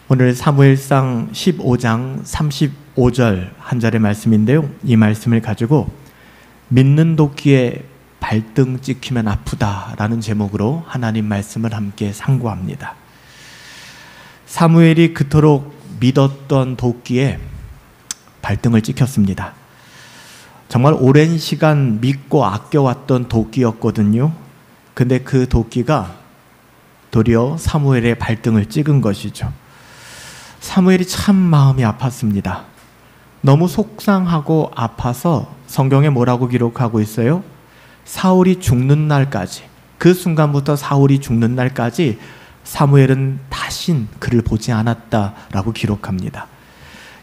오늘 사무엘상 15장 35절 한 절의 말씀인데요. 이 말씀을 가지고 믿는 도끼에 발등 찍히면 아프다라는 제목으로 하나님 말씀을 함께 상고합니다. 사무엘이 그토록 믿었던 도끼에 발등을 찍혔습니다. 정말 오랜 시간 믿고 아껴왔던 도끼였거든요. 근데 그 도끼가 도리어 사무엘의 발등을 찍은 것이죠. 사무엘이 참 마음이 아팠습니다. 너무 속상하고 아파서 성경에 뭐라고 기록하고 있어요? 사울이 죽는 날까지, 그 순간부터 사울이 죽는 날까지 사무엘은 다신 그를 보지 않았다라고 기록합니다.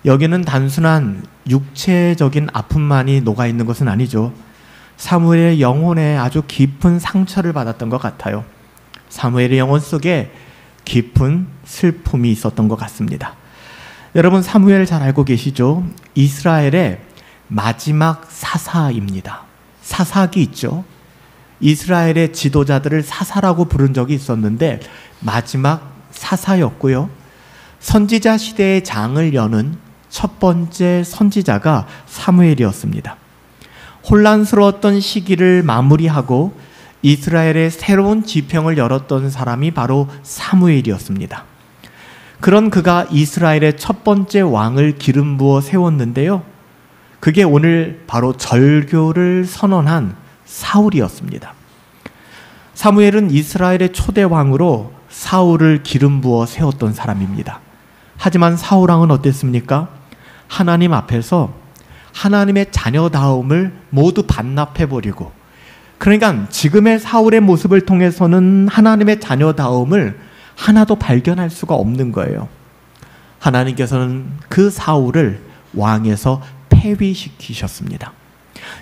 여기는 단순한 육체적인 아픔만이 녹아있는 것은 아니죠. 사무엘의 영혼에 아주 깊은 상처를 받았던 것 같아요. 사무엘의 영혼 속에 깊은 슬픔이 있었던 것 같습니다. 여러분, 사무엘 잘 알고 계시죠? 이스라엘의 마지막 사사입니다. 사사기 있죠? 이스라엘의 지도자들을 사사라고 부른 적이 있었는데 마지막 사사였고요. 선지자 시대의 장을 여는 첫 번째 선지자가 사무엘이었습니다. 혼란스러웠던 시기를 마무리하고 이스라엘의 새로운 지평을 열었던 사람이 바로 사무엘이었습니다. 그런 그가 이스라엘의 첫 번째 왕을 기름 부어 세웠는데요. 그게 오늘 바로 절교를 선언한 사울이었습니다. 사무엘은 이스라엘의 초대 왕으로 사울을 기름 부어 세웠던 사람입니다. 하지만 사울 왕은 어땠습니까? 하나님 앞에서 하나님의 자녀다움을 모두 반납해버리고, 그러니까 지금의 사울의 모습을 통해서는 하나님의 자녀다움을 하나도 발견할 수가 없는 거예요. 하나님께서는 그 사울을 왕에서 폐위시키셨습니다.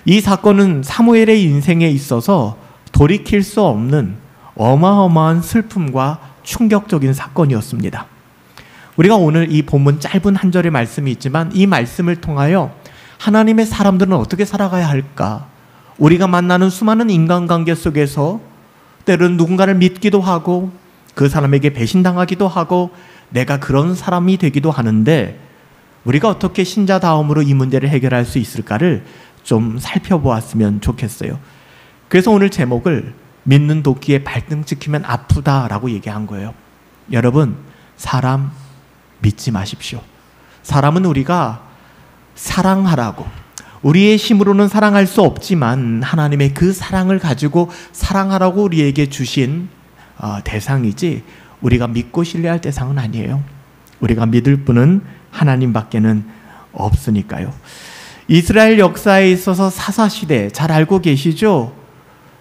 이 사건은 사무엘의 인생에 있어서 돌이킬 수 없는 어마어마한 슬픔과 충격적인 사건이었습니다. 우리가 오늘 이 본문 짧은 한 절의 말씀이 있지만 이 말씀을 통하여 하나님의 사람들은 어떻게 살아가야 할까? 우리가 만나는 수많은 인간관계 속에서 때로는 누군가를 믿기도 하고 그 사람에게 배신당하기도 하고 내가 그런 사람이 되기도 하는데 우리가 어떻게 신자다움으로 이 문제를 해결할 수 있을까를 좀 살펴보았으면 좋겠어요. 그래서 오늘 제목을 믿는 도끼에 발등 찍히면 아프다라고 얘기한 거예요. 여러분, 사람 믿지 마십시오. 사람은 우리가 사랑하라고, 우리의 힘으로는 사랑할 수 없지만 하나님의 그 사랑을 가지고 사랑하라고 우리에게 주신 대상이지 우리가 믿고 신뢰할 대상은 아니에요. 우리가 믿을 분은 하나님밖에는 없으니까요. 이스라엘 역사에 있어서 사사시대 잘 알고 계시죠?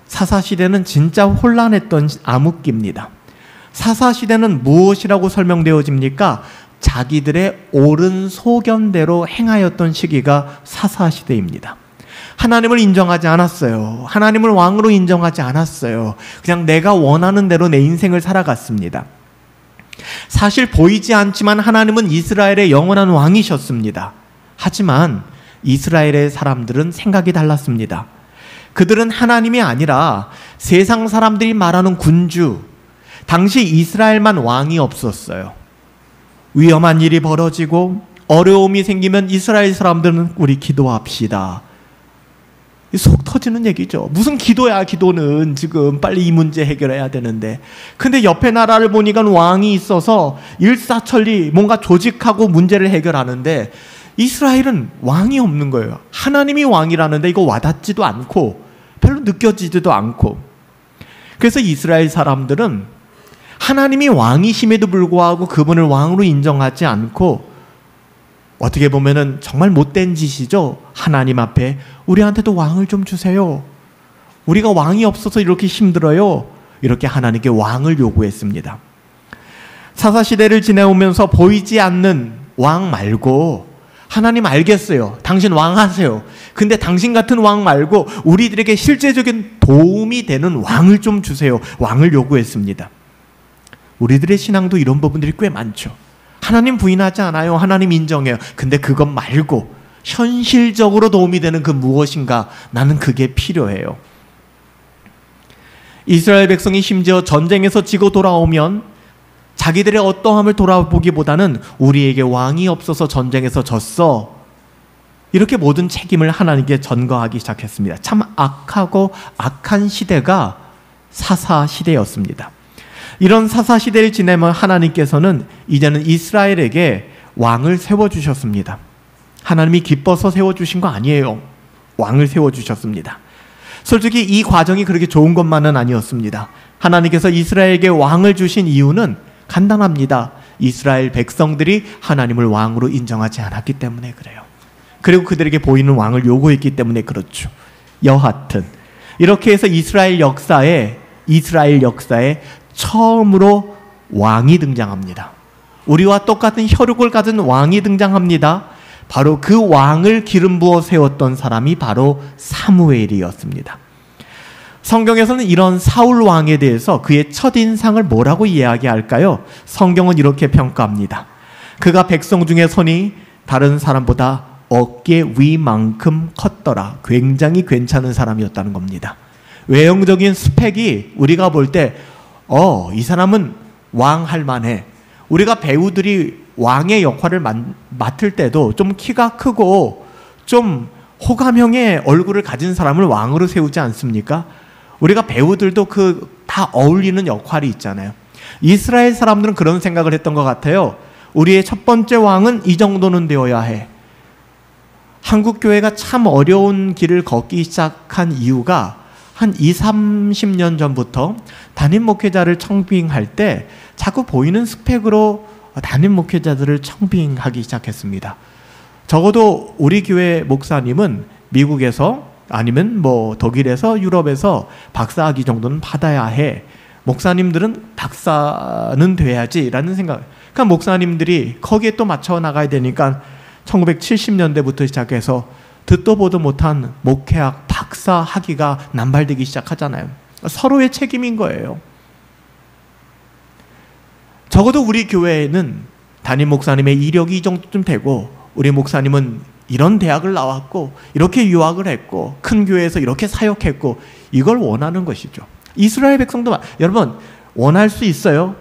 사사시대는 진짜 혼란했던 암흑기입니다. 사사시대는 무엇이라고 설명되어집니까? 자기들의 옳은 소견대로 행하였던 시기가 사사시대입니다. 하나님을 인정하지 않았어요. 하나님을 왕으로 인정하지 않았어요. 그냥 내가 원하는 대로 내 인생을 살아갔습니다. 사실 보이지 않지만 하나님은 이스라엘의 영원한 왕이셨습니다. 하지만 이스라엘의 사람들은 생각이 달랐습니다. 그들은 하나님이 아니라 세상 사람들이 말하는 군주, 당시 이스라엘만 왕이 없었어요. 위험한 일이 벌어지고 어려움이 생기면 이스라엘 사람들은 우리 기도합시다. 속 터지는 얘기죠. 무슨 기도야, 기도는. 지금 빨리 이 문제 해결해야 되는데. 근데 옆에 나라를 보니까 왕이 있어서 일사천리 뭔가 조직하고 문제를 해결하는데 이스라엘은 왕이 없는 거예요. 하나님이 왕이라는데 이거 와닿지도 않고 별로 느껴지지도 않고. 그래서 이스라엘 사람들은 하나님이 왕이심에도 불구하고 그분을 왕으로 인정하지 않고, 어떻게 보면은 정말 못된 짓이죠. 하나님 앞에 우리한테도 왕을 좀 주세요. 우리가 왕이 없어서 이렇게 힘들어요. 이렇게 하나님께 왕을 요구했습니다. 사사시대를 지내오면서 보이지 않는 왕 말고, 하나님 알겠어요. 당신 왕 하세요. 근데 당신 같은 왕 말고 우리들에게 실제적인 도움이 되는 왕을 좀 주세요. 왕을 요구했습니다. 우리들의 신앙도 이런 부분들이 꽤 많죠. 하나님 부인하지 않아요. 하나님 인정해요. 근데 그것 말고 현실적으로 도움이 되는 그 무엇인가, 나는 그게 필요해요. 이스라엘 백성이 심지어 전쟁에서 지고 돌아오면 자기들의 어떠함을 돌아보기보다는 우리에게 왕이 없어서 전쟁에서 졌어, 이렇게 모든 책임을 하나님께 전가하기 시작했습니다. 참 악하고 악한 시대가 사사시대였습니다. 이런 사사시대를 지내면 하나님께서는 이제는 이스라엘에게 왕을 세워주셨습니다. 하나님이 기뻐서 세워주신 거 아니에요. 왕을 세워주셨습니다. 솔직히 이 과정이 그렇게 좋은 것만은 아니었습니다. 하나님께서 이스라엘에게 왕을 주신 이유는 간단합니다. 이스라엘 백성들이 하나님을 왕으로 인정하지 않았기 때문에 그래요. 그리고 그들에게 보이는 왕을 요구했기 때문에 그렇죠. 여하튼 이렇게 해서 이스라엘 역사에 처음으로 왕이 등장합니다. 우리와 똑같은 혈육을 가진 왕이 등장합니다. 바로 그 왕을 기름 부어 세웠던 사람이 바로 사무엘이었습니다. 성경에서는 이런 사울 왕에 대해서 그의 첫인상을 뭐라고 이야기할까요? 성경은 이렇게 평가합니다. 그가 백성 중에 손이 다른 사람보다 어깨 위만큼 컸더라. 굉장히 괜찮은 사람이었다는 겁니다. 외형적인 스펙이 우리가 볼 때 이 사람은 왕 할 만해. 우리가 배우들이 왕의 역할을 맡을 때도 좀 키가 크고 좀 호감형의 얼굴을 가진 사람을 왕으로 세우지 않습니까? 우리가 배우들도 다 어울리는 역할이 있잖아요. 이스라엘 사람들은 그런 생각을 했던 것 같아요. 우리의 첫 번째 왕은 이 정도는 되어야 해. 한국 교회가 참 어려운 길을 걷기 시작한 이유가 한 20-30년 전부터 담임 목회자를 청빙할 때 자꾸 보이는 스펙으로 담임 목회자들을 청빙하기 시작했습니다. 적어도 우리 교회 목사님은 미국에서 아니면 뭐 독일에서 유럽에서 박사학위 정도는 받아야 해. 목사님들은 박사는 돼야지라는 생각. 그러니까 목사님들이 거기에 또 맞춰 나가야 되니까 1970년대부터 시작해서 듣도 보도 못한 목회학 박사 학위가 남발되기 시작하잖아요. 서로의 책임인 거예요. 적어도 우리 교회에는 담임 목사님의 이력이 이 정도쯤 되고 우리 목사님은 이런 대학을 나왔고 이렇게 유학을 했고 큰 교회에서 이렇게 사역했고 이걸 원하는 것이죠. 이스라엘 백성도 여러분 원할 수 있어요.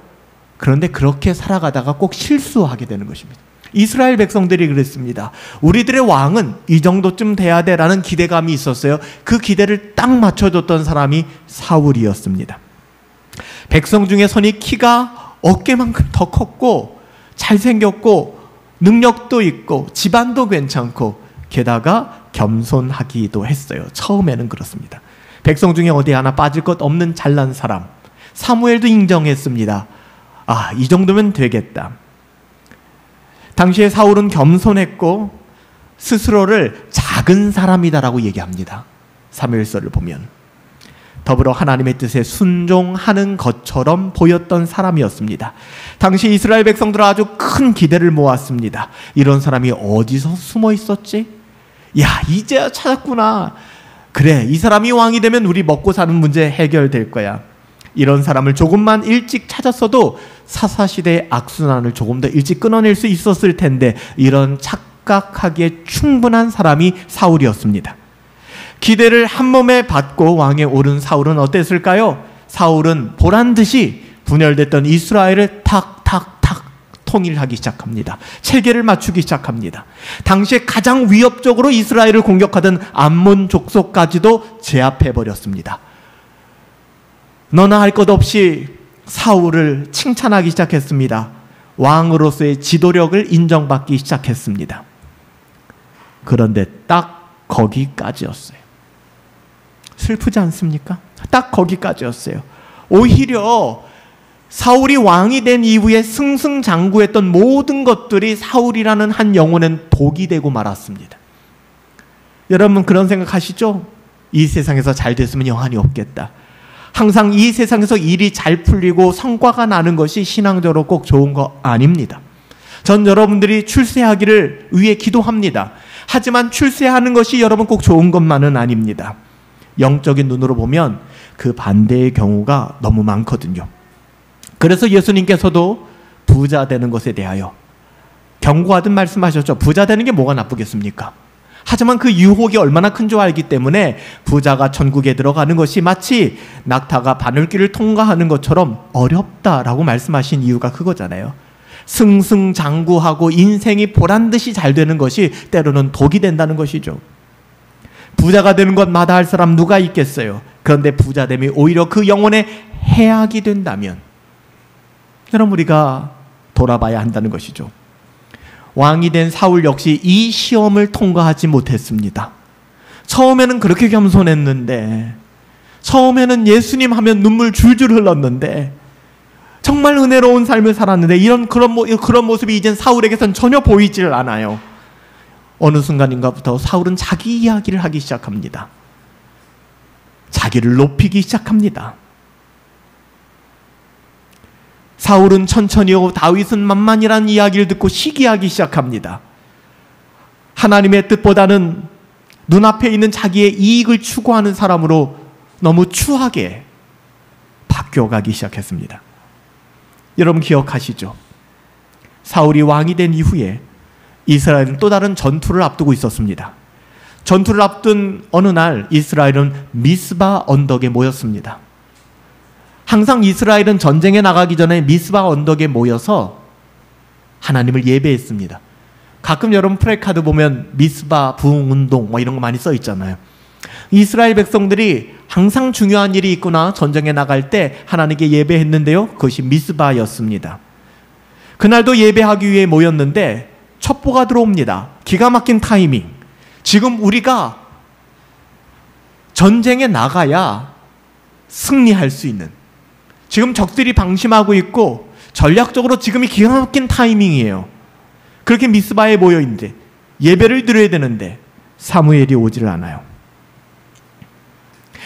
그런데 그렇게 살아가다가 꼭 실수하게 되는 것입니다. 이스라엘 백성들이 그랬습니다. 우리들의 왕은 이 정도쯤 돼야 돼라는 기대감이 있었어요. 그 기대를 딱 맞춰줬던 사람이 사울이었습니다. 백성 중에 선이 키가 어깨만큼 더 컸고 잘생겼고 능력도 있고 집안도 괜찮고 게다가 겸손하기도 했어요. 처음에는 그렇습니다. 백성 중에 어디 하나 빠질 것 없는 잘난 사람. 사무엘도 인정했습니다. 이 정도면 되겠다. 당시에 사울은 겸손했고 스스로를 작은 사람이다라고 얘기합니다. 사무엘서를 보면 더불어 하나님의 뜻에 순종하는 것처럼 보였던 사람이었습니다. 당시 이스라엘 백성들은 아주 큰 기대를 모았습니다. 이런 사람이 어디서 숨어 있었지? 야, 이제야 찾았구나. 그래, 이 사람이 왕이 되면 우리 먹고 사는 문제 해결될 거야. 이런 사람을 조금만 일찍 찾았어도 사사시대의 악순환을 조금 더 일찍 끊어낼 수 있었을 텐데 이런 착각하기에 충분한 사람이 사울이었습니다. 기대를 한 몸에 받고 왕에 오른 사울은 어땠을까요? 사울은 보란듯이 분열됐던 이스라엘을 탁탁탁 통일하기 시작합니다. 체계를 맞추기 시작합니다. 당시에 가장 위협적으로 이스라엘을 공격하던 암몬 족속까지도 제압해버렸습니다. 너나 할 것 없이 사울을 칭찬하기 시작했습니다. 왕으로서의 지도력을 인정받기 시작했습니다. 그런데 딱 거기까지였어요. 슬프지 않습니까? 딱 거기까지였어요. 오히려 사울이 왕이 된 이후에 승승장구했던 모든 것들이 사울이라는 한 영혼은 독이 되고 말았습니다. 여러분 그런 생각하시죠? 이 세상에서 잘 됐으면 영환이 없겠다. 항상 이 세상에서 일이 잘 풀리고 성과가 나는 것이 신앙적으로 꼭 좋은 거 아닙니다. 전 여러분들이 출세하기를 위해 기도합니다. 하지만 출세하는 것이 여러분 꼭 좋은 것만은 아닙니다. 영적인 눈으로 보면 그 반대의 경우가 너무 많거든요. 그래서 예수님께서도 부자 되는 것에 대하여 경고하듯 말씀하셨죠. 부자 되는 게 뭐가 나쁘겠습니까? 하지만 그 유혹이 얼마나 큰 줄 알기 때문에 부자가 천국에 들어가는 것이 마치 낙타가 바늘길을 통과하는 것처럼 어렵다라고 말씀하신 이유가 그거잖아요. 승승장구하고 인생이 보란듯이 잘 되는 것이 때로는 독이 된다는 것이죠. 부자가 되는 것 마다할 사람 누가 있겠어요? 그런데 부자됨이 오히려 그 영혼에 해악이 된다면 그럼 우리가 돌아봐야 한다는 것이죠. 왕이 된 사울 역시 이 시험을 통과하지 못했습니다. 처음에는 그렇게 겸손했는데, 처음에는 예수님 하면 눈물 줄줄 흘렀는데, 정말 은혜로운 삶을 살았는데 그런 모습이 이젠 사울에게선 전혀 보이질 않아요. 어느 순간인가부터 사울은 자기 이야기를 하기 시작합니다. 자기를 높이기 시작합니다. 사울은 천천히요, 다윗은 만만이라는 이야기를 듣고 시기하기 시작합니다. 하나님의 뜻보다는 눈앞에 있는 자기의 이익을 추구하는 사람으로 너무 추하게 바뀌어가기 시작했습니다. 여러분 기억하시죠? 사울이 왕이 된 이후에 이스라엘은 또 다른 전투를 앞두고 있었습니다. 전투를 앞둔 어느 날 이스라엘은 미스바 언덕에 모였습니다. 항상 이스라엘은 전쟁에 나가기 전에 미스바 언덕에 모여서 하나님을 예배했습니다. 가끔 여러분 프레카드 보면 미스바 부흥운동 이런 거 많이 써 있잖아요. 이스라엘 백성들이 항상 중요한 일이 있거나 전쟁에 나갈 때 하나님께 예배했는데요, 그것이 미스바였습니다. 그날도 예배하기 위해 모였는데 첩보가 들어옵니다. 기가 막힌 타이밍. 지금 우리가 전쟁에 나가야 승리할 수 있는, 지금 적들이 방심하고 있고 전략적으로 지금이 기가 막힌 타이밍이에요. 그렇게 미스바에 모여 있는데 예배를 드려야 되는데 사무엘이 오지를 않아요.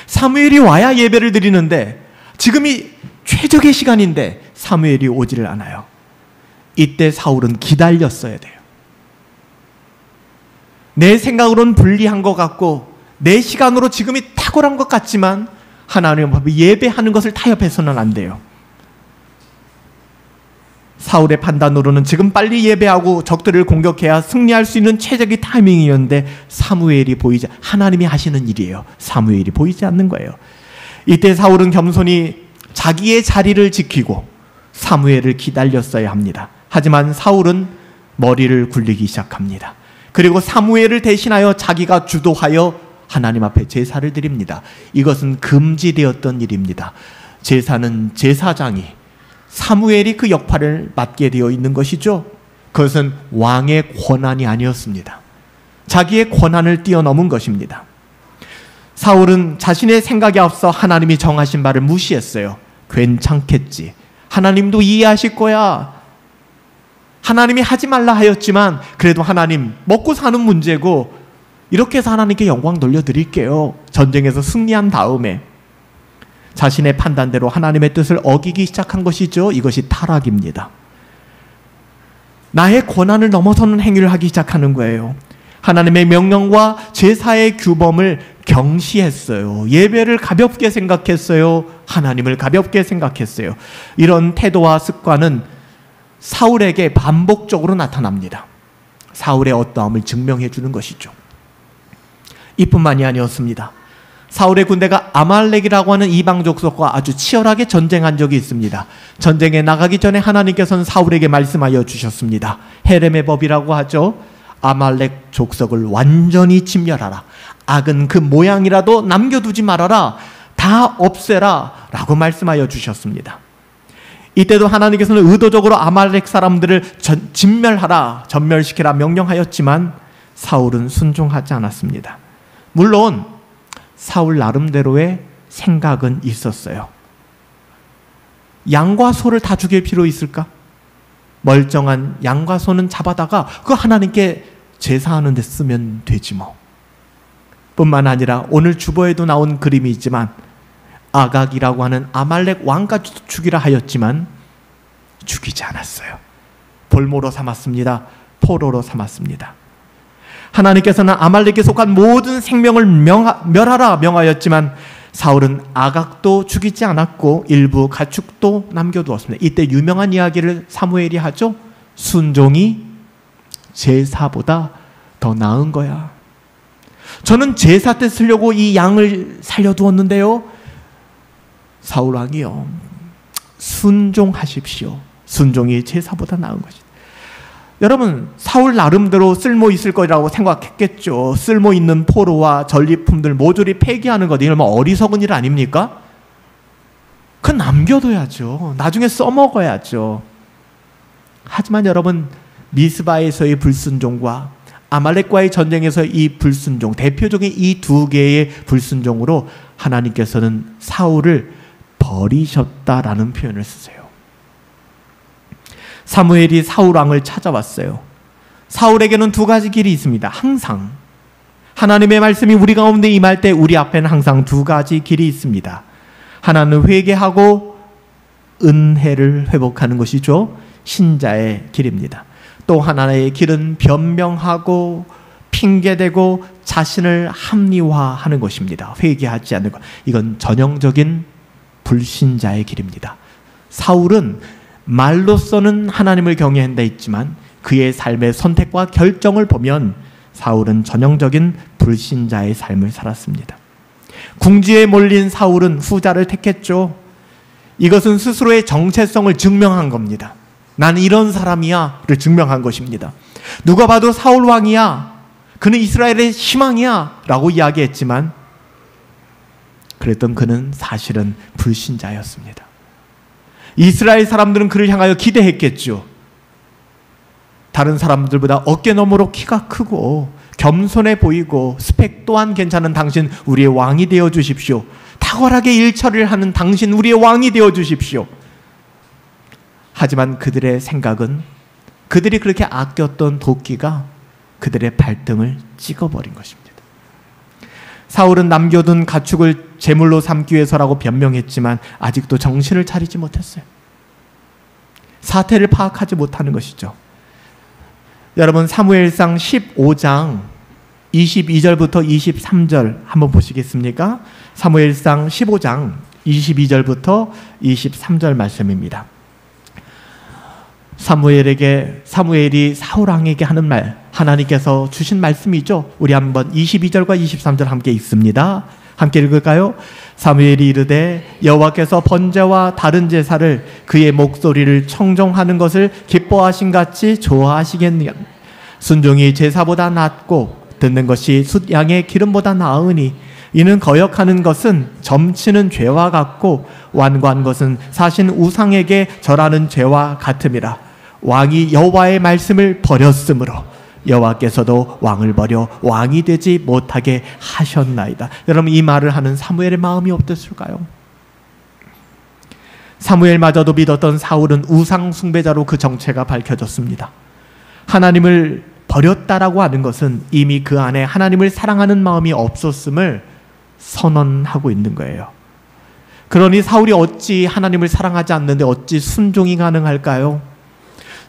사무엘이 와야 예배를 드리는데 지금이 최적의 시간인데 사무엘이 오지를 않아요. 이때 사울은 기다렸어야 돼요. 내 생각으로는 불리한 것 같고 내 시간으로 지금이 탁월한 것 같지만 하나님 앞에 예배하는 것을 타협해서는 안 돼요. 사울의 판단으로는 지금 빨리 예배하고 적들을 공격해야 승리할 수 있는 최적의 타이밍이었는데 사무엘이 보이지, 하나님이 하시는 일이에요. 사무엘이 보이지 않는 거예요. 이때 사울은 겸손히 자기의 자리를 지키고 사무엘을 기다렸어야 합니다. 하지만 사울은 머리를 굴리기 시작합니다. 그리고 사무엘을 대신하여 자기가 주도하여 하나님 앞에 제사를 드립니다. 이것은 금지되었던 일입니다. 제사는 제사장이, 사무엘이 그 역할을 맡게 되어 있는 것이죠. 그것은 왕의 권한이 아니었습니다. 자기의 권한을 뛰어넘은 것입니다. 사울은 자신의 생각에 앞서 하나님이 정하신 바를 무시했어요. 괜찮겠지, 하나님도 이해하실 거야, 하나님이 하지 말라 하였지만 그래도 하나님 먹고 사는 문제고 이렇게 해서 하나님께 영광 돌려드릴게요. 전쟁에서 승리한 다음에 자신의 판단대로 하나님의 뜻을 어기기 시작한 것이죠. 이것이 타락입니다. 나의 권한을 넘어서는 행위를 하기 시작하는 거예요. 하나님의 명령과 제사의 규범을 경시했어요. 예배를 가볍게 생각했어요. 하나님을 가볍게 생각했어요. 이런 태도와 습관은 사울에게 반복적으로 나타납니다. 사울의 어떠함을 증명해 주는 것이죠. 이뿐만이 아니었습니다. 사울의 군대가 아말렉이라고 하는 이방 족속과 아주 치열하게 전쟁한 적이 있습니다. 전쟁에 나가기 전에 하나님께서는 사울에게 말씀하여 주셨습니다. 헤렘의 법이라고 하죠. 아말렉 족속을 완전히 진멸하라. 악은 그 모양이라도 남겨두지 말아라. 다 없애라 라고 말씀하여 주셨습니다. 이때도 하나님께서는 의도적으로 아말렉 사람들을 진멸하라, 전멸시키라 명령하였지만 사울은 순종하지 않았습니다. 물론 사울 나름대로의 생각은 있었어요. 양과 소를 다 죽일 필요 있을까? 멀쩡한 양과 소는 잡아다가 그거 하나님께 제사하는 데 쓰면 되지 뭐. 뿐만 아니라 오늘 주보에도 나온 그림이 있지만 아각이라고 하는 아말렉 왕까지도 죽이라 하였지만 죽이지 않았어요. 볼모로 삼았습니다. 포로로 삼았습니다. 하나님께서는 아말렉에 속한 모든 생명을 멸하라 명하였지만 사울은 아각도 죽이지 않았고 일부 가축도 남겨두었습니다. 이때 유명한 이야기를 사무엘이 하죠. 순종이 제사보다 더 나은 거야. 저는 제사 때 쓰려고 이 양을 살려두었는데요. 사울 왕이요, 순종하십시오. 순종이 제사보다 나은 것이다. 여러분, 사울 나름대로 쓸모 있을 거라고 생각했겠죠. 쓸모 있는 포로와 전리품들 모조리 폐기하는 것, 이러면 어리석은 일 아닙니까? 그건 남겨둬야죠. 나중에 써먹어야죠. 하지만 여러분, 미스바에서의 불순종과 아말렉과의 전쟁에서 이 불순종, 대표적인 이 두 개의 불순종으로 하나님께서는 사울을 버리셨다라는 표현을 쓰세요. 사무엘이 사울 왕을 찾아왔어요. 사울에게는 두 가지 길이 있습니다. 항상 하나님의 말씀이 우리 가운데 임할 때 우리 앞에는 항상 두 가지 길이 있습니다. 하나는 회개하고 은혜를 회복하는 것이죠. 신자의 길입니다. 또 하나의 길은 변명하고 핑계대고 자신을 합리화하는 것입니다. 회개하지 않는 것. 이건 전형적인 불신자의 길입니다. 사울은 말로서는 하나님을 경외한다 했지만 그의 삶의 선택과 결정을 보면 사울은 전형적인 불신자의 삶을 살았습니다. 궁지에 몰린 사울은 후자를 택했죠. 이것은 스스로의 정체성을 증명한 겁니다. 나는 이런 사람이야를 증명한 것입니다. 누가 봐도 사울 왕이야, 그는 이스라엘의 희망이야 라고 이야기했지만 그랬던 그는 사실은 불신자였습니다. 이스라엘 사람들은 그를 향하여 기대했겠죠. 다른 사람들보다 어깨너머로 키가 크고 겸손해 보이고 스펙 또한 괜찮은 당신, 우리의 왕이 되어 주십시오. 탁월하게 일처리를 하는 당신, 우리의 왕이 되어 주십시오. 하지만 그들의 생각은 그들이 그렇게 아꼈던 도끼가 그들의 발등을 찍어버린 것입니다. 사울은 남겨둔 가축을 제물로 삼기 위해서라고 변명했지만 아직도 정신을 차리지 못했어요. 사태를 파악하지 못하는 것이죠. 여러분, 사무엘상 15장 22절부터 23절 한번 보시겠습니까? 사무엘상 15장 22절부터 23절 말씀입니다. 사무엘이 사울 왕에게 하는 말, 하나님께서 주신 말씀이죠. 우리 한번 22절과 23절 함께 읽습니다. 함께 읽을까요? 사무엘이 이르되 여호와께서 번제와 다른 제사를 그의 목소리를 청종하는 것을 기뻐하신 같이 좋아하시겠느냐. 순종이 제사보다 낫고 듣는 것이 숫양의 기름보다 나으니 이는 거역하는 것은 점치는 죄와 같고 완고한 것은 사신 우상에게 절하는 죄와 같음이라. 왕이 여호와의 말씀을 버렸으므로 여호와께서도 왕을 버려 왕이 되지 못하게 하셨나이다. 여러분, 이 말을 하는 사무엘의 마음이 어땠을까요? 사무엘마저도 믿었던 사울은 우상 숭배자로 그 정체가 밝혀졌습니다. 하나님을 버렸다라고 하는 것은 이미 그 안에 하나님을 사랑하는 마음이 없었음을 선언하고 있는 거예요. 그러니 사울이 어찌 하나님을 사랑하지 않는데 어찌 순종이 가능할까요?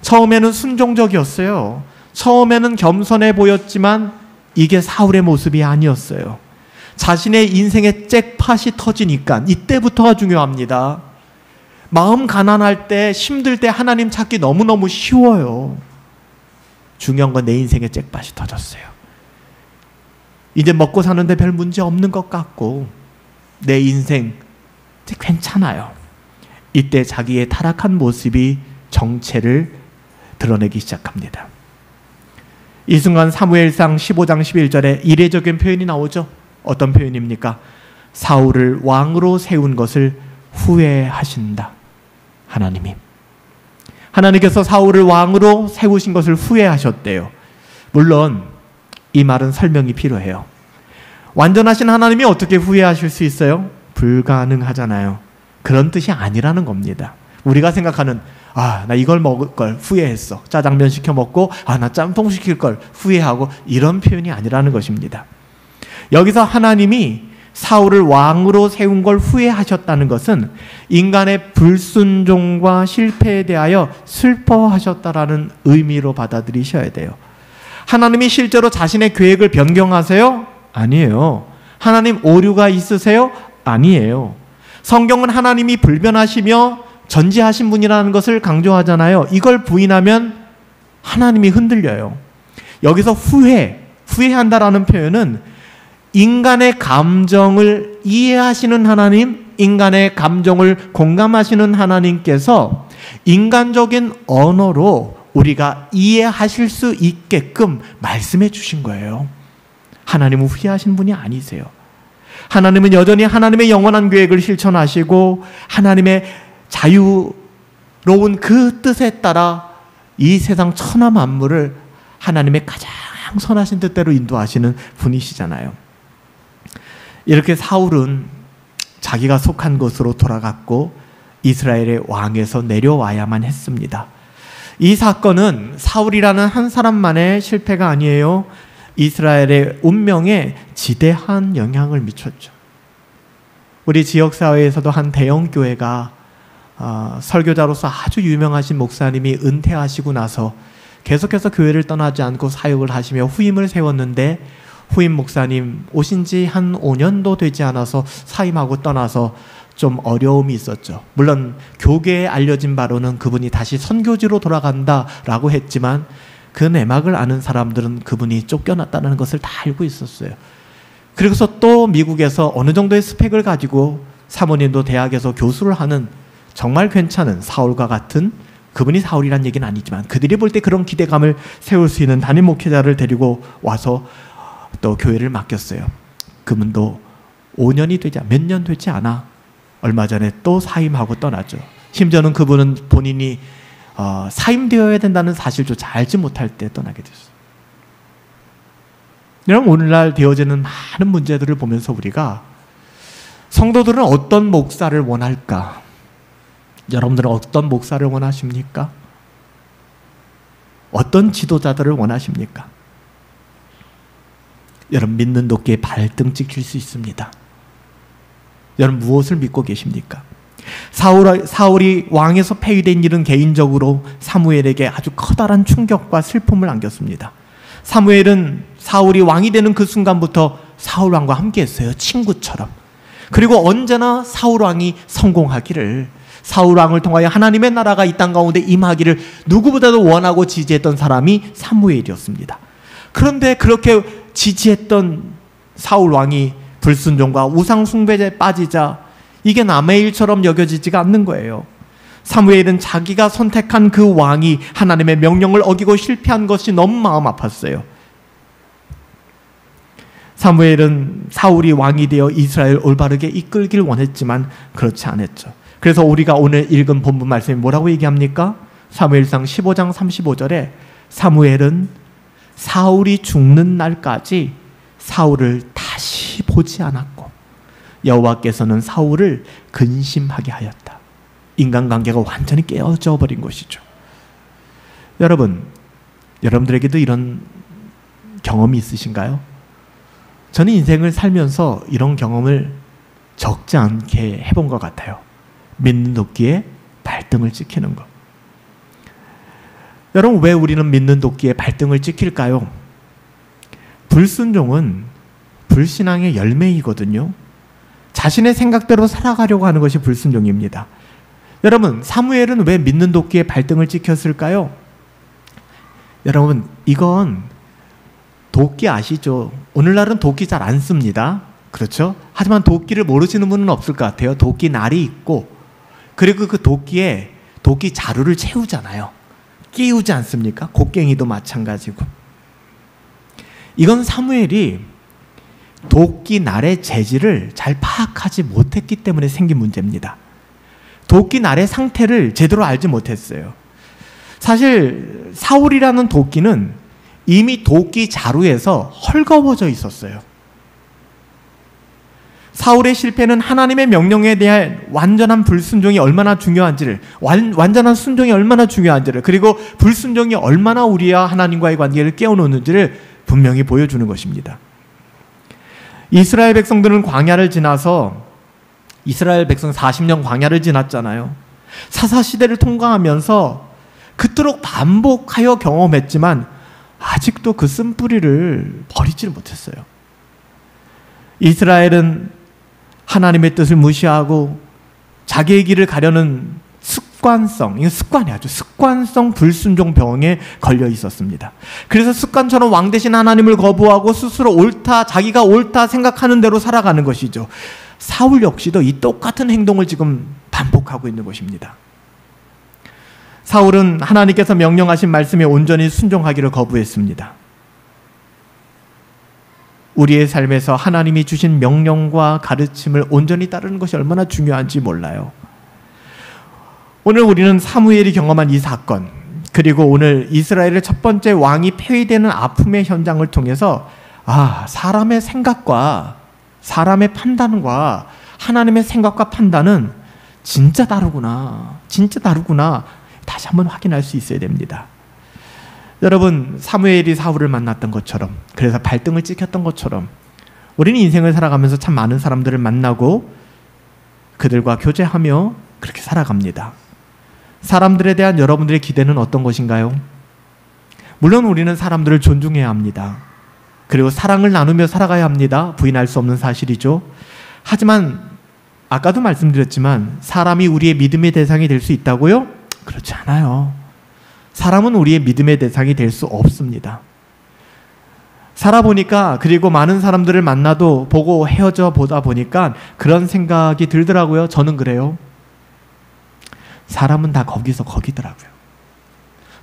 처음에는 순종적이었어요. 처음에는 겸손해 보였지만 이게 사울의 모습이 아니었어요. 자신의 인생의 잭팟이 터지니까 이때부터가 중요합니다. 마음 가난할 때, 힘들 때 하나님 찾기 너무너무 쉬워요. 중요한 건 내 인생의 잭팟이 터졌어요. 이제 먹고 사는데 별 문제 없는 것 같고 내 인생 이제 괜찮아요. 이때 자기의 타락한 모습이 정체를 드러내기 시작합니다. 이 순간 사무엘상 15장 11절에 이례적인 표현이 나오죠. 어떤 표현입니까? 사울을 왕으로 세운 것을 후회하신다. 하나님께서 사울을 왕으로 세우신 것을 후회하셨대요. 물론 이 말은 설명이 필요해요. 완전하신 하나님이 어떻게 후회하실 수 있어요? 불가능하잖아요. 그런 뜻이 아니라는 겁니다. 우리가 생각하는 나 이걸 먹을 걸 후회했어. 짜장면 시켜 먹고 나 짬뽕 시킬 걸 후회하고, 이런 표현이 아니라는 것입니다. 여기서 하나님이 사울을 왕으로 세운 걸 후회하셨다는 것은 인간의 불순종과 실패에 대하여 슬퍼하셨다라는 의미로 받아들이셔야 돼요. 하나님이 실제로 자신의 계획을 변경하세요? 아니에요. 하나님 오류가 있으세요? 아니에요. 성경은 하나님이 불변하시며 전지하신 분이라는 것을 강조하잖아요. 이걸 부인하면 하나님이 흔들려요. 여기서 후회한다라는 표현은 인간의 감정을 이해하시는 하나님, 인간의 감정을 공감하시는 하나님께서 인간적인 언어로 우리가 이해하실 수 있게끔 말씀해 주신 거예요. 하나님은 후회하신 분이 아니세요. 하나님은 여전히 하나님의 영원한 계획을 실천하시고 하나님의 자유로운 그 뜻에 따라 이 세상 천하 만물을 하나님의 가장 선하신 뜻대로 인도하시는 분이시잖아요. 이렇게 사울은 자기가 속한 곳으로 돌아갔고 이스라엘의 왕에서 내려와야만 했습니다. 이 사건은 사울이라는 한 사람만의 실패가 아니에요. 이스라엘의 운명에 지대한 영향을 미쳤죠. 우리 지역사회에서도 한 대형교회가 설교자로서 아주 유명하신 목사님이 은퇴하시고 나서 계속해서 교회를 떠나지 않고 사역을 하시며 후임을 세웠는데 후임 목사님 오신 지 한 5년도 되지 않아서 사임하고 떠나서 좀 어려움이 있었죠. 물론 교계에 알려진 바로는 그분이 다시 선교지로 돌아간다라고 했지만 그 내막을 아는 사람들은 그분이 쫓겨났다는 것을 다 알고 있었어요. 그리고서 또 미국에서 어느 정도의 스펙을 가지고 사모님도 대학에서 교수를 하는 정말 괜찮은 사울과 같은, 그분이 사울이란 얘기는 아니지만 그들이 볼 때 그런 기대감을 세울 수 있는 담임 목회자를 데리고 와서 또 교회를 맡겼어요. 그분도 5년이 되지 몇 년 되지 않아 얼마 전에 또 사임하고 떠나죠. 심지어는 그분은 본인이 사임되어야 된다는 사실조차 알지 못할 때 떠나게 됐어요. 여러분, 오늘날 되어지는 많은 문제들을 보면서 우리가 성도들은 어떤 목사를 원할까? 여러분들은 어떤 목사를 원하십니까? 어떤 지도자들을 원하십니까? 여러분, 믿는 도끼에 발등 찍힐 수 있습니다. 여러분, 무엇을 믿고 계십니까? 사울이 왕에서 폐위된 일은 개인적으로 사무엘에게 아주 커다란 충격과 슬픔을 안겼습니다. 사무엘은 사울이 왕이 되는 그 순간부터 사울 왕과 함께 했어요. 친구처럼. 그리고 언제나 사울 왕이 성공하기를, 사울 왕을 통하여 하나님의 나라가 이 땅 가운데 임하기를 누구보다도 원하고 지지했던 사람이 사무엘이었습니다. 그런데 그렇게 지지했던 사울 왕이 불순종과 우상 숭배에 빠지자 이게 남의 일처럼 여겨지지가 않는 거예요. 사무엘은 자기가 선택한 그 왕이 하나님의 명령을 어기고 실패한 것이 너무 마음 아팠어요. 사무엘은 사울이 왕이 되어 이스라엘 올바르게 이끌길 원했지만 그렇지 않았죠. 그래서 우리가 오늘 읽은 본문 말씀이 뭐라고 얘기합니까? 사무엘상 15장 35절에 사무엘은 사울이 죽는 날까지 사울을 다시 보지 않았고 여호와께서는 사울을 근심하게 하였다. 인간관계가 완전히 깨어져 버린 것이죠. 여러분, 여러분들에게도 이런 경험이 있으신가요? 저는 인생을 살면서 이런 경험을 적지 않게 해본 것 같아요. 믿는 도끼에 발등을 찍히는 것. 여러분, 왜 우리는 믿는 도끼에 발등을 찍힐까요? 불순종은 불신앙의 열매이거든요. 자신의 생각대로 살아가려고 하는 것이 불순종입니다. 여러분, 사무엘은 왜 믿는 도끼에 발등을 찍혔을까요? 여러분, 이건 도끼 아시죠? 오늘날은 도끼 잘 안 씁니다. 그렇죠? 하지만 도끼를 모르시는 분은 없을 것 같아요. 도끼 날이 있고, 그리고 그 도끼에 도끼 자루를 채우잖아요. 끼우지 않습니까? 곡괭이도 마찬가지고. 이건 사무엘이 도끼 날의 재질을 잘 파악하지 못했기 때문에 생긴 문제입니다. 도끼 날의 상태를 제대로 알지 못했어요. 사실 사울이라는 도끼는 이미 도끼 자루에서 헐거워져 있었어요. 사울의 실패는 하나님의 명령에 대한 완전한 불순종이 얼마나 중요한지를, 완전한 순종이 얼마나 중요한지를, 그리고 불순종이 얼마나 우리와 하나님과의 관계를 깨어놓는지를 분명히 보여주는 것입니다. 이스라엘 백성들은 광야를 지나서, 이스라엘 백성 40년 광야를 지났잖아요. 사사시대를 통과하면서 그토록 반복하여 경험했지만 아직도 그 쓴뿌리를 버리지를 못했어요. 이스라엘은 하나님의 뜻을 무시하고 자기의 길을 가려는 습관성, 이거 습관이 아주 습관성 불순종 병에 걸려 있었습니다. 그래서 습관처럼 왕 대신 하나님을 거부하고 스스로 옳다, 자기가 옳다 생각하는 대로 살아가는 것이죠. 사울 역시도 이 똑같은 행동을 지금 반복하고 있는 것입니다. 사울은 하나님께서 명령하신 말씀에 온전히 순종하기를 거부했습니다. 우리의 삶에서 하나님이 주신 명령과 가르침을 온전히 따르는 것이 얼마나 중요한지 몰라요. 오늘 우리는 사무엘이 경험한 이 사건, 그리고 오늘 이스라엘의 첫 번째 왕이 폐위되는 아픔의 현장을 통해서 사람의 생각과 사람의 판단과 하나님의 생각과 판단은 진짜 다르구나, 진짜 다르구나 다시 한번 확인할 수 있어야 됩니다. 여러분, 사무엘이 사울을 만났던 것처럼, 그래서 발등을 찍혔던 것처럼 우리는 인생을 살아가면서 참 많은 사람들을 만나고 그들과 교제하며 그렇게 살아갑니다. 사람들에 대한 여러분들의 기대는 어떤 것인가요? 물론 우리는 사람들을 존중해야 합니다. 그리고 사랑을 나누며 살아가야 합니다. 부인할 수 없는 사실이죠. 하지만 아까도 말씀드렸지만 사람이 우리의 믿음의 대상이 될 수 있다고요? 그렇지 않아요. 사람은 우리의 믿음의 대상이 될 수 없습니다. 살아보니까, 그리고 많은 사람들을 만나도 보고 헤어져 보다 보니까 그런 생각이 들더라고요. 저는 그래요. 사람은 다 거기더라고요.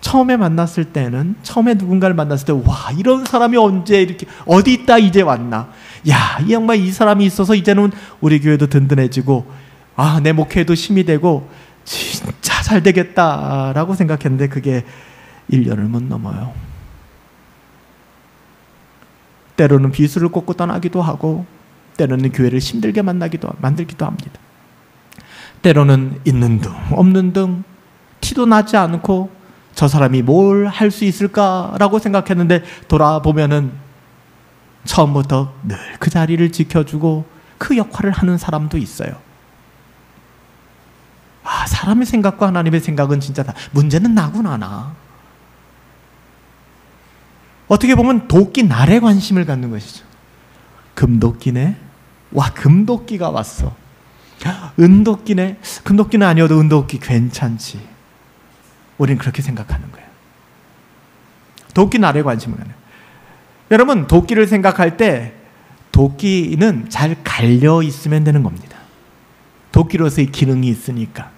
처음에 만났을 때는, 처음에 누군가를 만났을 때, 와, 이런 사람이 언제 이렇게, 어디 있다 이제 왔나. 야, 이 양반 이 사람이 있어서 이제는 우리 교회도 든든해지고, 내 목회도 힘이 되고, 진짜 잘 되겠다라고 생각했는데 그게 1년을 못 넘어요. 때로는 비수를 꽂고 떠나기도 하고, 때로는 교회를 힘들게 만들기도 합니다. 때로는 있는 둥 없는 둥, 티도 나지 않고 저 사람이 뭘 할 수 있을까라고 생각했는데 돌아보면은 처음부터 늘 그 자리를 지켜주고 그 역할을 하는 사람도 있어요. 사람의 생각과 하나님의 생각은 진짜 다, 문제는 나구나, 나. 어떻게 보면 도끼 날에 관심을 갖는 것이죠. 금도끼네? 와, 금도끼가 왔어. 은도끼네? 금도끼는 아니어도 은도끼 괜찮지. 우리는 그렇게 생각하는 거예요. 도끼 날에 관심을 갖는 거예요. 여러분, 도끼를 생각할 때 도끼는 잘 갈려 있으면 되는 겁니다. 도끼로서의 기능이 있으니까.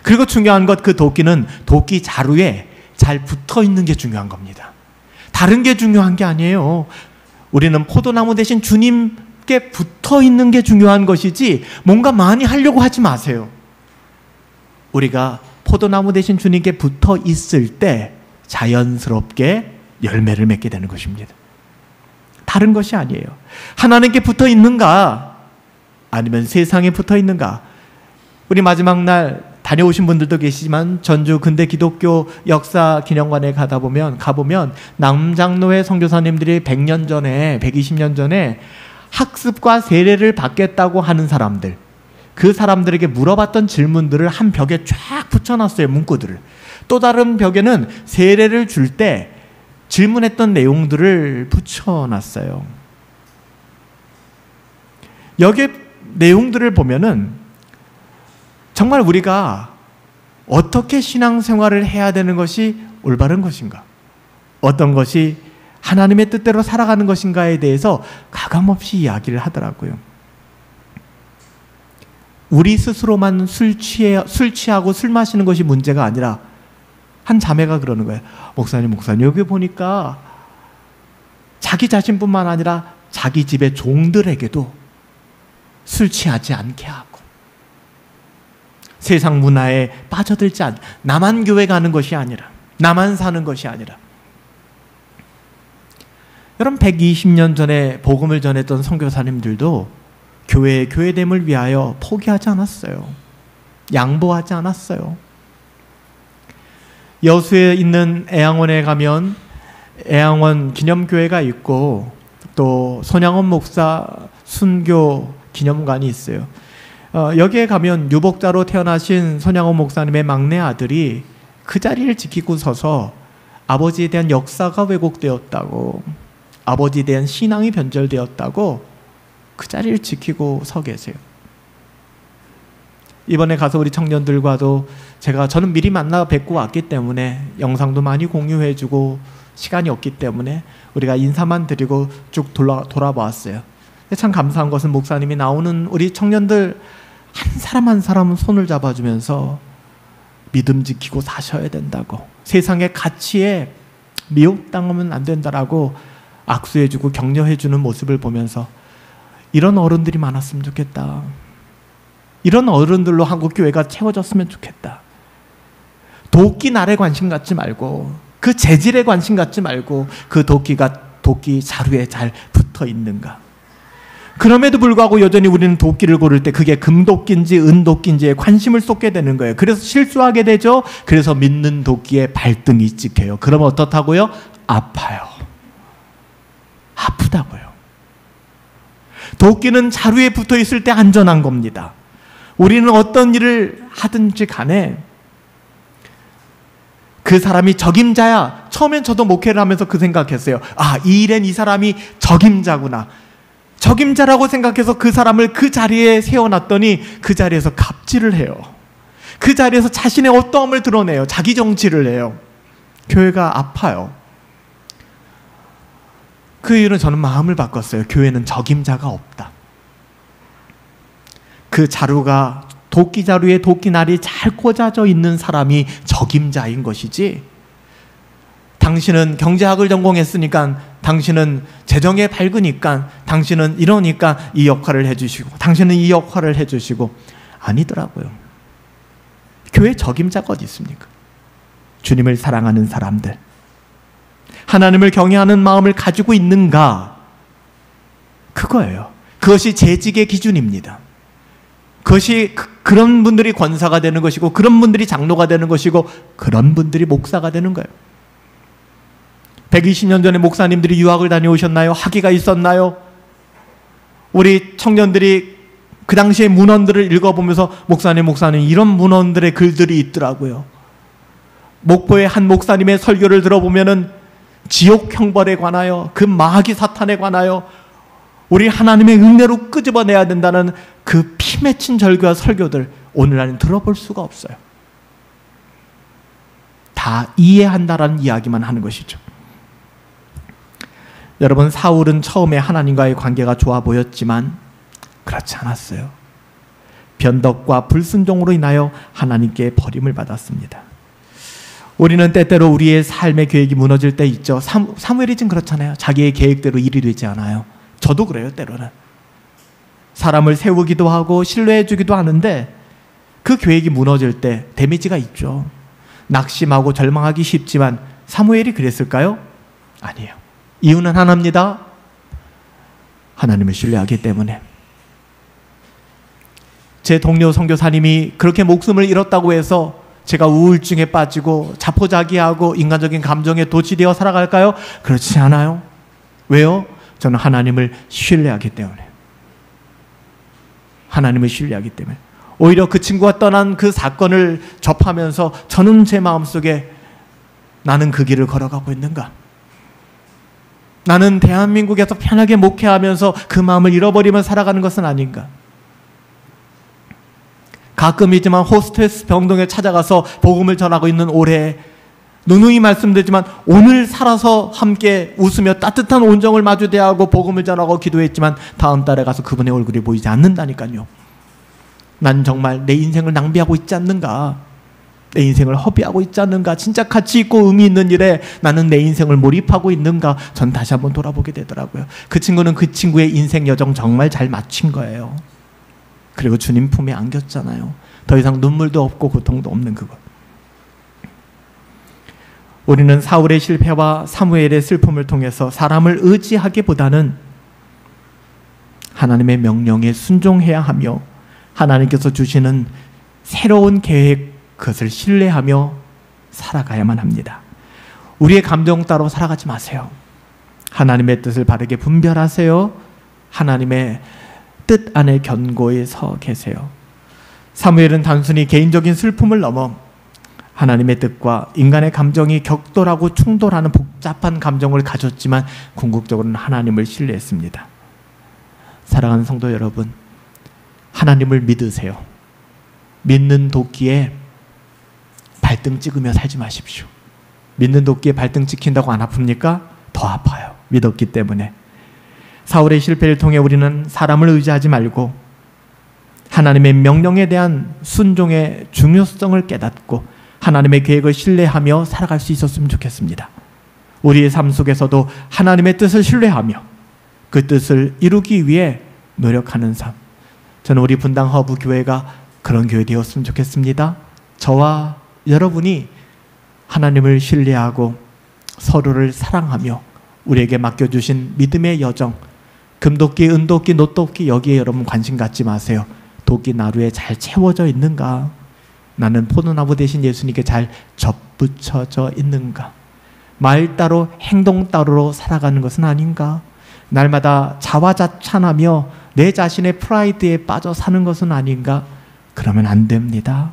그리고 중요한 것, 그 도끼는 도끼 자루에 잘 붙어 있는 게 중요한 겁니다. 다른 게 중요한 게 아니에요. 우리는 포도나무 대신 주님께 붙어 있는 게 중요한 것이지 뭔가 많이 하려고 하지 마세요. 우리가 포도나무 대신 주님께 붙어 있을 때 자연스럽게 열매를 맺게 되는 것입니다. 다른 것이 아니에요. 하나님께 붙어 있는가 아니면 세상에 붙어 있는가. 우리 마지막 날 다녀오신 분들도 계시지만 전주 근대 기독교 역사 기념관에 가보면 남장로회 선교사님들이 100년 전에 120년 전에 학습과 세례를 받겠다고 하는 사람들, 그 사람들에게 물어봤던 질문들을 한 벽에 쫙 붙여놨어요. 문구들을. 또 다른 벽에는 세례를 줄 때 질문했던 내용들을 붙여놨어요. 여기 내용들을 보면은 정말 우리가 어떻게 신앙생활을 해야 되는 것이 올바른 것인가, 어떤 것이 하나님의 뜻대로 살아가는 것인가에 대해서 가감없이 이야기를 하더라고요. 우리 스스로만 술 취하고 술 마시는 것이 문제가 아니라, 한 자매가 그러는 거예요. 목사님 여기 보니까 자기 자신뿐만 아니라 자기 집의 종들에게도 술 취하지 않게 하고 세상 문화에 빠져들지 않, 나만 교회 가는 것이 아니라, 나만 사는 것이 아니라. 여러분, 120년 전에 복음을 전했던 선교사님들도 교회의 교회됨을 위하여 포기하지 않았어요. 양보하지 않았어요. 여수에 있는 애양원에 가면 애양원 기념교회가 있고 또 손양원 목사 순교 기념관이 있어요. 여기에 가면 유복자로 태어나신 손양원 목사님의 막내 아들이 그 자리를 지키고 서서 아버지에 대한 역사가 왜곡되었다고, 아버지에 대한 신앙이 변절되었다고 그 자리를 지키고 서 계세요. 이번에 가서 우리 청년들과도 저는 미리 만나 뵙고 왔기 때문에 영상도 많이 공유해주고 시간이 없기 때문에 우리가 인사만 드리고 쭉 돌아보았어요. 참 감사한 것은 목사님이 나오는 우리 청년들 한 사람 한 사람 손을 잡아주면서 믿음 지키고 사셔야 된다고, 세상의 가치에 미혹당하면 안 된다라고 악수해주고 격려해주는 모습을 보면서 이런 어른들이 많았으면 좋겠다. 이런 어른들로 한국교회가 채워졌으면 좋겠다. 도끼 날에 관심 갖지 말고, 그 재질에 관심 갖지 말고, 그 도끼가 도끼 자루에 잘 붙어 있는가. 그럼에도 불구하고 여전히 우리는 도끼를 고를 때 그게 금도끼인지 은도끼인지에 관심을 쏟게 되는 거예요. 그래서 실수하게 되죠. 그래서 믿는 도끼에 발등이 찍혀요. 그러면 어떻다고요? 아파요. 아프다고요. 도끼는 자루에 붙어 있을 때 안전한 겁니다. 우리는 어떤 일을 하든지 간에 그 사람이 적임자야. 처음엔 저도 목회를 하면서 그 생각했어요. 아, 이 일엔 이 사람이 적임자구나. 적임자라고 생각해서 그 사람을 그 자리에 세워놨더니 그 자리에서 갑질을 해요. 그 자리에서 자신의 어떠함을 드러내요. 자기 정치를 해요. 교회가 아파요. 그 이유는 저는 마음을 바꿨어요. 교회는 적임자가 없다. 그 자루가 도끼 자루에 도끼날이 잘 꽂아져 있는 사람이 적임자인 것이지, 당신은 경제학을 전공했으니까, 당신은 재정에 밝으니까, 당신은 이러니까 이 역할을 해주시고, 당신은 이 역할을 해주시고, 아니더라고요. 교회 적임자가 어디 있습니까? 주님을 사랑하는 사람들, 하나님을 경외하는 마음을 가지고 있는가? 그거예요. 그것이 재직의 기준입니다. 그것이 그런 분들이 권사가 되는 것이고, 그런 분들이 장로가 되는 것이고, 그런 분들이 목사가 되는 거예요. 120년 전에 목사님들이 유학을 다녀오셨나요? 학위가 있었나요? 우리 청년들이 그 당시에 문헌들을 읽어보면서 목사님 이런 문헌들의 글들이 있더라고요. 목포의 한 목사님의 설교를 들어보면은 지옥 형벌에 관하여, 그 마귀 사탄에 관하여 우리 하나님의 은혜로 끄집어내야 된다는 그 피 맺힌 절교와 설교들 오늘날은 들어볼 수가 없어요. 다 이해한다라는 이야기만 하는 것이죠. 여러분, 사울은 처음에 하나님과의 관계가 좋아 보였지만 그렇지 않았어요. 변덕과 불순종으로 인하여 하나님께 버림을 받았습니다. 우리는 때때로 우리의 삶의 계획이 무너질 때 있죠. 사무엘이 지금 그렇잖아요. 자기의 계획대로 일이 되지 않아요. 저도 그래요. 때로는 사람을 세우기도 하고 신뢰해 주기도 하는데 그 계획이 무너질 때 데미지가 있죠. 낙심하고 절망하기 쉽지만 사무엘이 그랬을까요? 아니에요. 이유는 하나입니다. 하나님을 신뢰하기 때문에. 제 동료 선교사님이 그렇게 목숨을 잃었다고 해서 제가 우울증에 빠지고 자포자기하고 인간적인 감정에 도취되어 살아갈까요? 그렇지 않아요. 왜요? 저는 하나님을 신뢰하기 때문에. 하나님을 신뢰하기 때문에. 오히려 그 친구가 떠난 그 사건을 접하면서 저는 제 마음속에 나는 그 길을 걸어가고 있는가? 나는 대한민국에서 편하게 목회하면서 그 마음을 잃어버리며 살아가는 것은 아닌가? 가끔이지만 호스테스 병동에 찾아가서 복음을 전하고 있는 올해, 누누이 말씀드리지만 오늘 살아서 함께 웃으며 따뜻한 온정을 마주대하고 복음을 전하고 기도했지만 다음 달에 가서 그분의 얼굴이 보이지 않는다니까요. 난 정말 내 인생을 낭비하고 있지 않는가? 내 인생을 허비하고 있지 않는가? 진짜 가치 있고 의미 있는 일에 나는 내 인생을 몰입하고 있는가? 전 다시 한번 돌아보게 되더라고요. 그 친구는 그 친구의 인생 여정 정말 잘 마친 거예요. 그리고 주님 품에 안겼잖아요. 더 이상 눈물도 없고 고통도 없는 그것. 우리는 사울의 실패와 사무엘의 슬픔을 통해서 사람을 의지하기보다는 하나님의 명령에 순종해야 하며 하나님께서 주시는 새로운 계획, 그것을 신뢰하며 살아가야만 합니다. 우리의 감정 따로 살아가지 마세요. 하나님의 뜻을 바르게 분별하세요. 하나님의 뜻 안에 견고히 서 계세요. 사무엘은 단순히 개인적인 슬픔을 넘어 하나님의 뜻과 인간의 감정이 격돌하고 충돌하는 복잡한 감정을 가졌지만 궁극적으로는 하나님을 신뢰했습니다. 사랑하는 성도 여러분, 하나님을 믿으세요. 믿는 도끼에 발등 찍으며 살지 마십시오. 믿는 도끼에 발등 찍힌다고 안 아픕니까? 더 아파요. 믿었기 때문에. 사울의 실패를 통해 우리는 사람을 의지하지 말고 하나님의 명령에 대한 순종의 중요성을 깨닫고 하나님의 계획을 신뢰하며 살아갈 수 있었으면 좋겠습니다. 우리의 삶 속에서도 하나님의 뜻을 신뢰하며 그 뜻을 이루기 위해 노력하는 삶. 저는 우리 분당 허브 교회가 그런 교회 되었으면 좋겠습니다. 저와 여러분이 하나님을 신뢰하고 서로를 사랑하며 우리에게 맡겨주신 믿음의 여정, 금도끼, 은도끼, 노도끼 여기에 여러분 관심 갖지 마세요. 도끼 나루에 잘 채워져 있는가? 나는 포도나무 대신 예수님께 잘 접붙여져 있는가? 말 따로 행동 따로로 살아가는 것은 아닌가? 날마다 자화자찬하며 내 자신의 프라이드에 빠져 사는 것은 아닌가? 그러면 안 됩니다.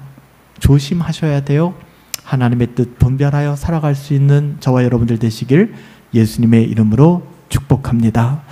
조심하셔야 돼요. 하나님의 뜻 분별하여 살아갈 수 있는 저와 여러분들 되시길 예수님의 이름으로 축복합니다.